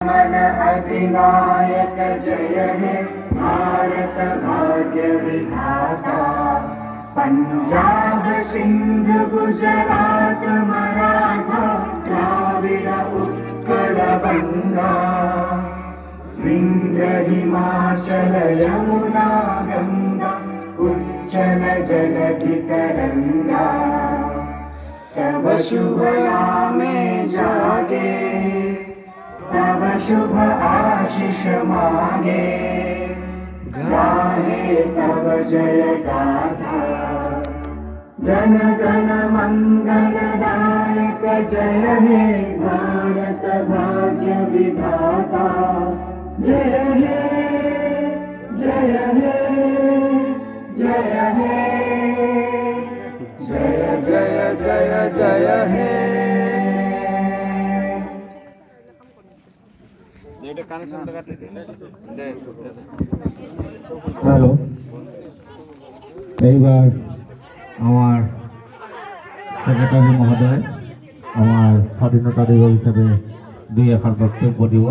मन अधिनायक जय हे भारत भाग्य विधाता। पंजाब सिंध गुजरात मराठा द्राविड़ उत्कल बंगा। विंध्य हिमाचल यमुना गंगा उच्चल जलधि तरंगा। तब शुभ नामे जागे तब शुभ आशीष मांगे। गाहे तब जय गाथा जन गण मंगलदायक जय हे भारत भाग्य विधाता। जय हे जय हे जय हे जय जय जय जय हे। হ্যালো, এইবার আমার সেক্রেটারি মহোদয় আমার স্বাধীনতা দিবস হিসেবে দুই এখন বক্তব্য দিব।